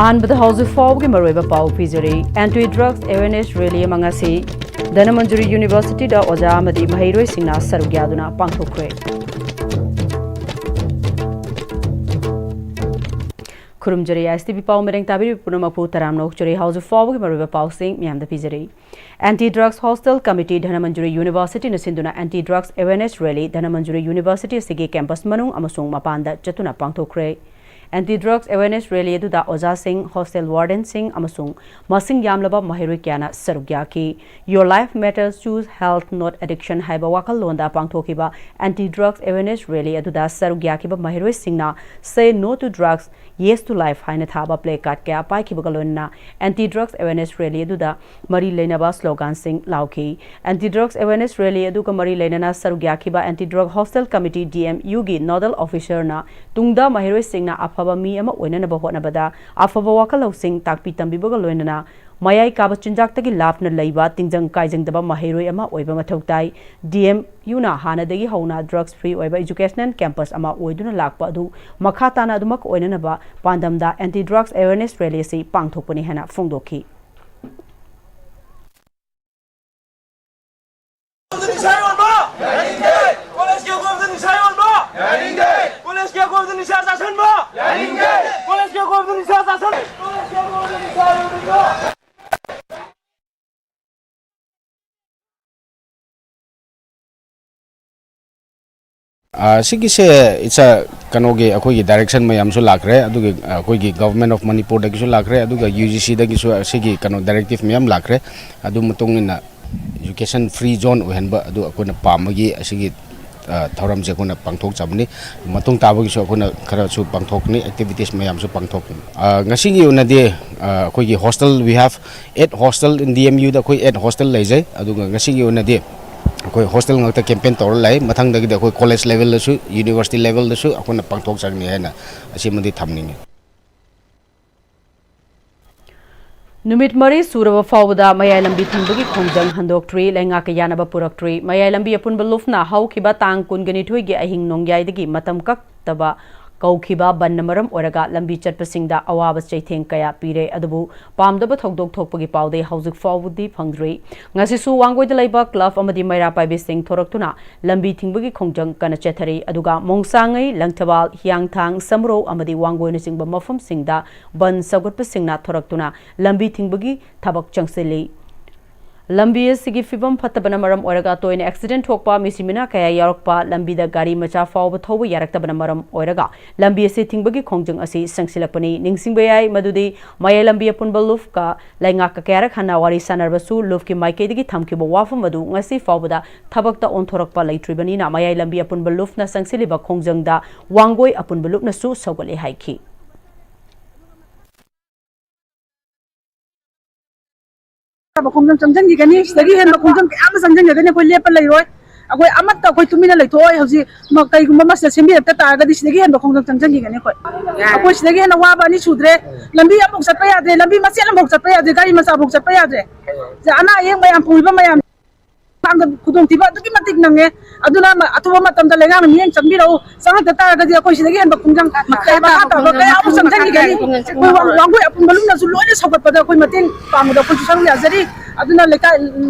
Anbada House Fog Mariba Pau Pizari, Anti-Drugs Awareness Rally Mangasi, Manipuri University da Oja Madi Mahiro Sina Sarugyaduna Pangtokre. Kurumjari ISTP Pau Mereng Tabi Punamapu Taramno Churi House of Fog Mariba Pau Singh Miam the Pizari. Anti-Drugs Hostel Committee Manipuri University Nasinduna Anti-Drugs Awareness Rally Manipuri University Sigi Campus Manung Amasung Mapanda Jatuna Pangtokre. Anti-Drugs Awareness Rally Duda Oja Singh, Hostel Warden Singh Amasung, Masing Yamlaba Mahirui Kiana Sarugyaki. Your life matters, choose health, not addiction. Haiba Wakal Londa Pangtokiba. Anti-Drugs Awareness Rally Duda Sarugyaki ba Mahirui Singna. Say no to drugs, yes to life. Haina Thaba play card kya pai kibagalona. Anti-Drugs Awareness Rally Duda Mari Lenaba slogan Singh Lauki. Anti-Drugs Awareness Rally Duka Mari Lenana Sarugyaki ba Anti-Drug Hostel Committee DM Yugi Nodal Officer na Tungda Mahirui Singna Afaba mi ama oinana ba hotnabada afaba wakal sing takpi tambibaga loinana mayai kaba chinjak tagi lapna leiba tingjang kaijang daba mahiroi ama oiba mathautai DM yuna hana dagi hauna drugs free oiba educational campus ama oiduna lakpa adu makha tana adumak oinana ba pandamda anti drugs awareness rally si pangthokpani hana phongdokhi it's a kanoge akogi direction mayam su lakre adugi akogi government of Manipur dagi su lakre aduga UGC dagi su sigi kano directive mayam lakre adu mutung ina education free zone ohenba adu akona pamagi asigi thoram je kona pangthok chabni matung tabagi su akona khara su pangthok ni activities mayam su pangthok ngasi gi unade akogi hostel we have 8 hostel in DMU da koi 8 hostel leijai aduga ngasi gi unade कोई hostel ngakta campaign tor lai mathang dagi कोई college level su university level su akona pangthok changni haina asimadi thamningi Numit Mari Surava Fawda Mayai Lambi Thingbugi Khongjang Handoktree Lenga ka Yanaba Puraktree Mayai Lambi Apunba Lufna Haukiba Tang Kungani Thuigi Ahing Nongyai dagi matam kak taba Kaukiba Banamaram Oraga Lambi Chatpasingda Awabas Chaitheng Kaya Pire Adabu Pamdaba Thokdok Thokpagi Paude Housik Fawudi Phangdri Ngasisu Wangoi the Labor Club Amadi Maira Pai Bising Thoraktuna Lambi Thingbugi Khongjang Kana Chathari Aduga Mongsangai Langtabal Hyangthang Samro Amadi Wangoi Nisingba Mafam Singda Ban Sagutpasingna Thoraktuna Lambi Thingbugi Thabak Changsili Lambi sigi fibam phatabana maram oraga toine accident thokpa misimina kaya yarokpa lambi da gari macha fawba thoba yaraktabana maram oraga lambi se thingbagi khongjang asi sangsilakpani ningsingbayai madudi maya lambi apunba luf ka lainga ka kaya khana wari sanarbasu luf ki maike digi thamkiba wafam madu ngasi fawbada thabakta onthorakpa leitribani na maya lambi apunba luf na sangsiliba khongjang da wangoi apunba luf na su sawgale haiki Khongjang changjang gi gani sagi hen khongjang ke am changjang gi gani koi lepa lai roi akoi amat ta koi tumina lai thoi hauji ma kai gum ma se sembi ta ta ga di sagi hen khongjang changjang gi gani koi akoi sagi hen wa ba ni sudre lambi amuk sat pa ya de lambi ma se amuk sat pa ya de gari ma sa amuk sat pa ya de ja ana yeng mayam pulba mayam tang kudung tiba tu ki matik nange aduna atuwa matam da lenga ni yeng chambi ro sang ta ta ga di akoi sagi hen khongjang kai ba ta ga kai am changjang gi gani koi wangoi apun balum na su loine sabat pada koi mating pamu da koi sang ya jari aduna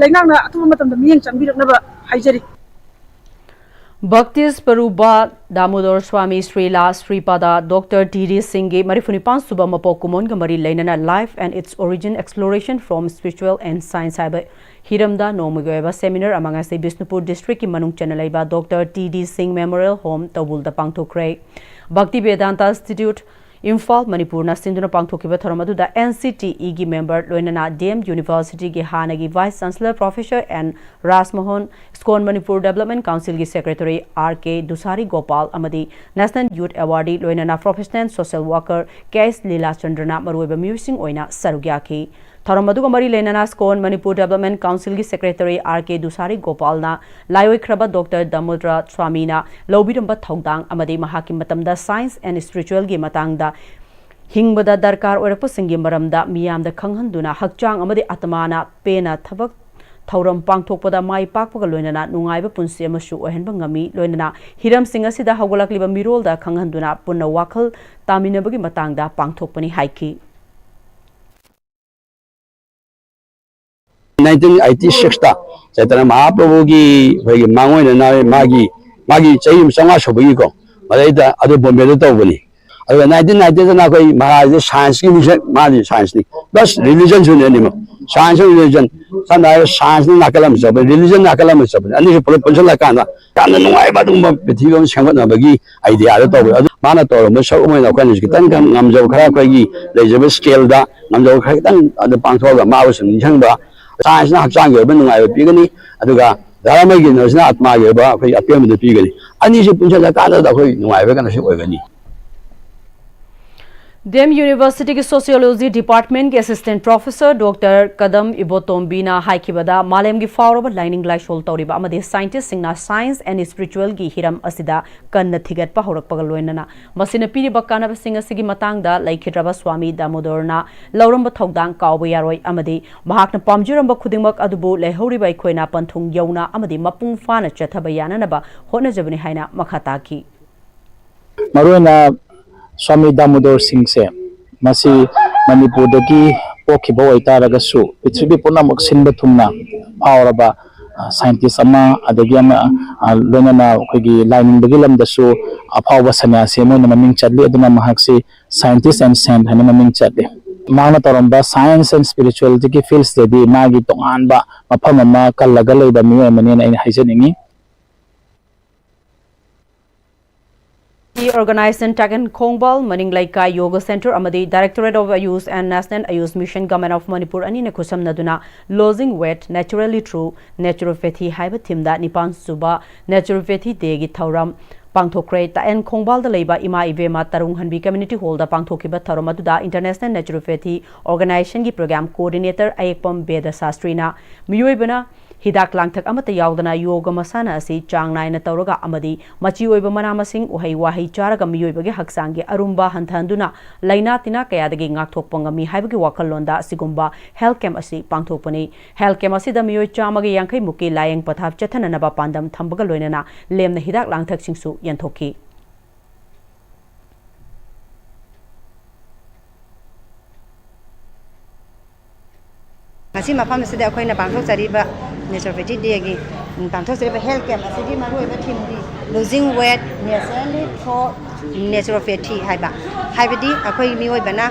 lengang na atuwa matam da miyeng chambi rak na ba haijari Bhaktis Paruba Damodar Swami Srila Sripada Dr. D.D. Singh Marifunipan Suba Mapo Kumon Gamari Lainana Life and its Origin Exploration from Spiritual and Science Haiba Hiramda Nomugoeva Seminar Amangasi Bishnupur District Manung Channelaiba Dr. D.D. Singh Memorial Home Tawulda Pangthokre Bhakti Vedanta Institute Imphal Manipur na Sinduna Pangthokiba Thoramadu da NCTE gi member Loinana DM University gi Hanagi Vice Chancellor Professor and Rasmohan Skon Manipur Development Council gi Secretary R.K. Dusari Gopal Amadi National Youth Awardee Loinana Professional Social Worker K.S. Leela Chandrana Maruiba Musing Oina Sarugyaki Thoramadu Mari Lenana Skon Manipur Development Council gi Secretary R.K. Dusari Gopal na Laioi Kraba Dr. Damodra Swamina Lobiramba Thongdang Amadi Mahakim Matamda Science and Spiritual gi Matangda Hingbada Darkar Orapusing gi Maramda Miyamda Khanghanduna Hakchang Amadi Atmana Pena Thabak Thauram Pangthokpada Mai Pakpaga Loinana Nungaiba Punsi Amashu Ohenba Ngami Loinana Hiram Singh asida Hawgalakliba Mirolda Khanghanduna Punna Wakhal Taminabagi Matangda Pangthokpani Haiki 1986 ता चैतन्य महाप्रभु की भाई मांगों ने ना मागी चाहिए संगा शोभी को मरेदा अदु बॉम्बे तो तौबनी अदु 1990 ना कोई महाराज साइंस की विषय माजी साइंस नहीं बस रिलीजन सुने नहीं साइंस और रिलीजन साना साइंस ना कलम सब रिलीजन ना कलम सब अन्य से पोलिटिकल काना काना नुआई बादुम पृथ्वी में संगत नबगी आइडिया तो तौबे माना तो मसौ में ना कोई कितन कम नमजो खरा कोई लेजब स्केल दा नमजो खरा कितन अदु पांथोगा मावस निंगबा साइंस ना हक्चांग के नुआई पीगनी अदुगा धर्म की नसना आत्मा के बा कोई अपेम दे पीगनी अन्य से पुंछला काना दा कोई नुआई बे कना से ओगनी डीएम यूनिवर्सिटी की सोशियोलॉजी डिपार्टमेंट के असिस्टेंट प्रोफेसर डॉक्टर कदम इबोतोम्बीना हाइकिबदा मालेम की फावरब लाइनिंग लाइशोल तौरिबा अमदे साइंटिस्ट सिंगना साइंस एंड स्पिरिचुअल की हिरम असिदा कन्न थिगतपा होरकपगा लोइनना मसिना पीरिबा कानब सिंग असिगी मतांगदा लैखिद्रबा स्वामी दामोदरना लौरंब थौदांग कावबा यारोय अमदे महाकना पामजुरंब खुदिंगमक अदुबु लेहौरिबा अखोयना पंथुंग यौना अमदे मपुंग फाना चथबा याननबा होनजबनि हाइना मखाताकी मरुना स्वामी दामोदर सिंह से मसी मणिपुर की पोखिब ओइतारगसु पृथ्वी पुनमक सिनब थुमना फावरबा साइंटिस्ट लोनना लाइनिंग लमदसु अफाव सन्यासी मोन ममिंग चले अदुना महकसी साइंटिस्ट एंड सेंट हन ममिंग चले माना तौरब साइंस एंड स्पिरिचुअलिटी की फील्ड्स मागी तोानब मफम अमा कल्लग लेब मियोय P अइना हाइजनिंगी Organized Tagan Khongbal Maning Laika Yoga Center Amadi Directorate of Ayush and National Ayush Mission Government of Manipur Anina Kusam Naduna Losing Weight Naturally True Naturopathy Haiba Timda Nipan Suba Naturopathy Degi Tauram Pangthokre Ta en Khongbal da Leiba Ima Ivema Tarung Hanbi Community Hall da Pangthokiba Taromaduda International Naturopathy Organization ki Program Coordinator Ayekpam Beda Sastrina Miyuibana हिदाक लांगथक अमत यावदना योग मसाना असि चांग नायना तौरगा अमदी मची ओइब मना मसिंग उहै वाहै चारगा मियोइबगे हक्सांगे अरुंबा हंथांदुना लैना तिना कयादगी ngaktokpangami haibagi wakhallonda sigumba health camp asi pangthokpani health camp asida miyoi chamagi yankhai muki layeng pathap chathananaba pandam thambaga loinana lemna hidak langthak singsu yanthokki ngasi mafam asida akoina bangthok chariba naturopathy day gi bangthok chariba health camp asidi maruiba thim di losing weight naturally for naturopathy haibadi akoi mioi bana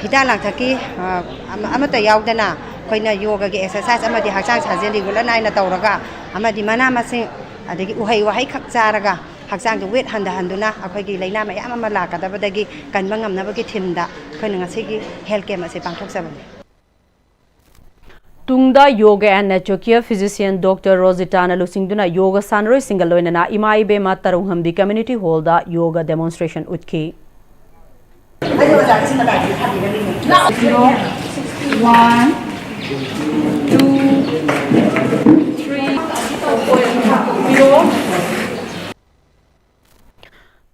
hida langthaki amata yaudana koina yoga gi exercise amadi hakchang sajeli gula naina tawraga amadi mana masing adagi uhai wahai khak charaga hakchang du weight handuna akoi gi laina mayam ama lakadabadagi kanba ngamnabagi thimda koina ngasi gi health camp ase bangthok sabani Tungda Yoga and Nature Care Physician Dr. Rosita Nalusingduna Yoga Sanroy Singaloinana Imai Be Matarung Hamdi Community Hall da Yoga Demonstration Utki. 1, 2, 3, 4.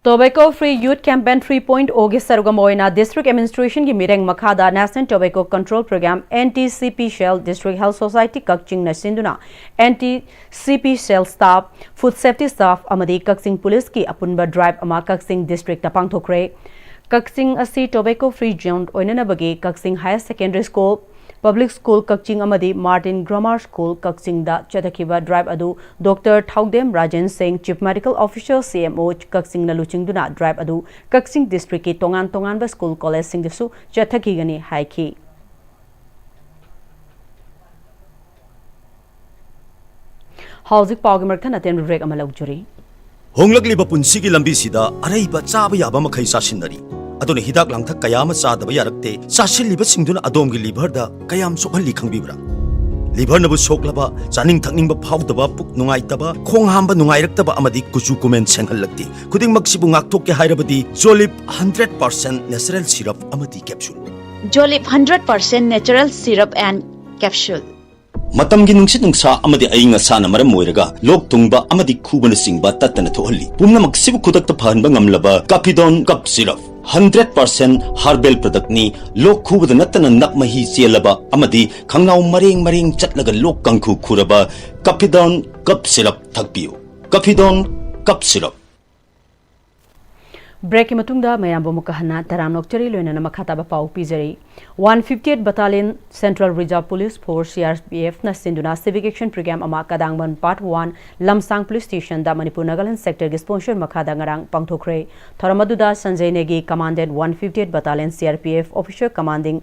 Tobacco Free Youth Campaign 3.0 के सरगमोइना District Administration की मिरेंग मखादा National Tobacco Control Program NTCP Shell District Health Society Kakching Nasinduna NTCP Shell Staff Food Safety Staff Amadi Kakching Police की अपुनबा Drive अमा Kakching District tapang thokre Kakching asi Tobacco Free Zone ओइनना बगे Kakching Higher Secondary School Public School Kakching Amadi Martin Grammar School Kakching da Chadakiba Drive Adu Dr. Thaudem Rajan Singh Chief Medical Officer CMO Kakching Naluching Duna Drive Adu Kakching District ki tongan ba School College Sing Disu Chathaki gani haiki Hauzik Pawgimarthan aten rek amalawjuri Honglagli punsi ki lambi sida araiba chaba yaba makhai sasinari adone hidak langthak kayama chadaba yarakte sasilliba singduna adom gi liver da kayam sokhalli khangbibra liver nabu soklaba chaning thakningba phawdaba puk nungaitaba khong hamba nungairakaba amadi kuchu kumen senghallakti khuding maksibu ngakthok ke hairabadi Jolip 100% natural syrup amadi capsule Jolip 100% natural syrup and capsule Matamgi nungsit nungsa amadi ayinga sana maram moiraga lok tungba amadi khubana singba tatana thohalli pumna maksibu khudakta phanba ngamlaba Capidon cup syrup 100% herbal product ni lok khubada natana nakmahi chelaba amadi khangnau mareng chatlaga lok kangkhu khuraba Capidon cup syrup thakpiu Capidon cup syrup Break matungda mayambo mukahana taram nokchari loina na makhata ba pau pizari 158 Battalion Central Reserve Police Force CRPF na sinduna civic action program ama kadangban part 1 Lamsang Police Station da Manipur Nagaland sector gi sponsor makhada ngarang pangthokre thoramaduda Sanjay Negi commanded 158 Battalion CRPF officer commanding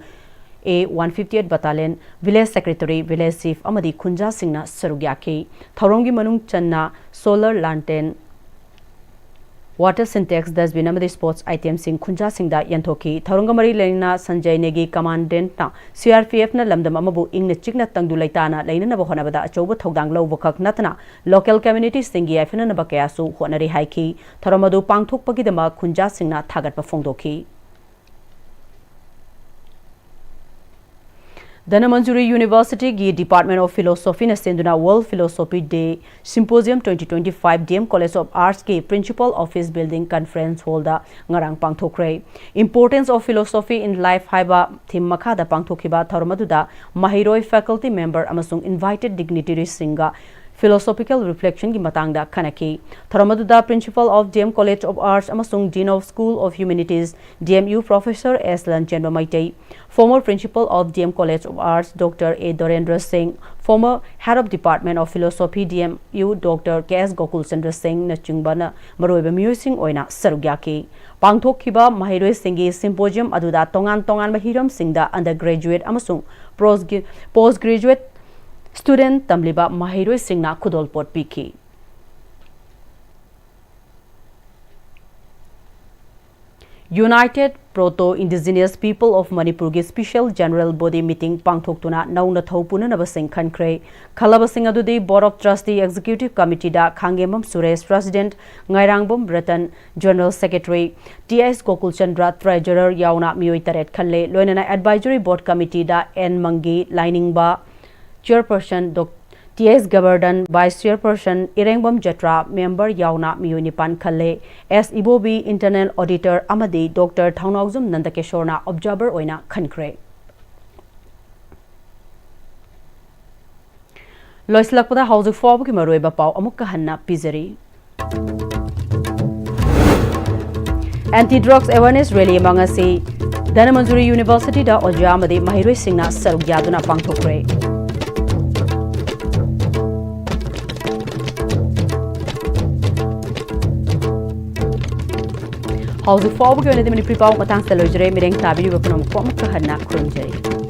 A 158 Battalion Village Secretary Village Chief amadi Khunja Singh na sarugyaki thorongi manung channa solar lantern Water syntax dustbin amadi sports items sing Khunja Singh da yanthoki tharongamari leina Sanjay Negi commandant na CRPF na lamdam amabu ingna chikna tangdu laitana leina na bahona bada achoba thogdang lawba khak natna local community singi afina na bakaya su honari haiki tharomadu pangthok pagidama Khunja Singh na thagat pa phongdoki Dhanamandjuri University gi Department of Philosophy na senduna World Philosophy Day Symposium 2025 DM College of Arts ki Principal Office Building Conference Hall da ngarang pangthokre Importance of Philosophy in Life haiba theme makha da pangthokiba tharmaduda Mahiroi faculty member amasung invited dignitaries singa philosophical reflection ki matangda khanaki thoramaduda Principal of DM College of Arts amasung Dean of School of Humanities DMU Professor S Lanchenba Maitai former Principal of DM College of Arts Dr. A Dorendra Singh former Head of Department of Philosophy DMU Dr. K.S. Gokul Chandra Singh na chungbana maroiba musing oina sarugyaki pangthokkiba mahiroi singi symposium aduda tongan mahiram singda undergraduate amasung postgraduate student tamliba mahiroi singna khudolpot piki United Proto-Indigenous People of Manipur gi Special General Body Meeting pangthoktuna nauna thopuna nabasing khankre khalabasing adudi Board of Trustee Executive Committee da Khangemam Suresh President Ngairangbom Ratan General Secretary TS Gokul Chandra Treasurer yauna mioi taret khalle loinana Advisory Board Committee da N Mangi Liningba Chairperson T.S. Govardhan, Vice Chairperson Irengbam Jatra, Member Yauna Miyunipan Khalle, S. Ibobi, Internal Auditor Amadi, Dr. Thaunawzum Nandakeshorna, Observer Oina Khankre. Loislakpada House of Fob ki maroiba pau amuk kahanna pizari. Anti-drugs awareness rally mangasi Dhanamandjuri University da Oja Amadi Mahiroi Singna sarugyaduna pangthokre. House of Fob ki Manipuri pau matang sa lojre mireng tabi yu bapunam ko amuk kahanna khurunjari.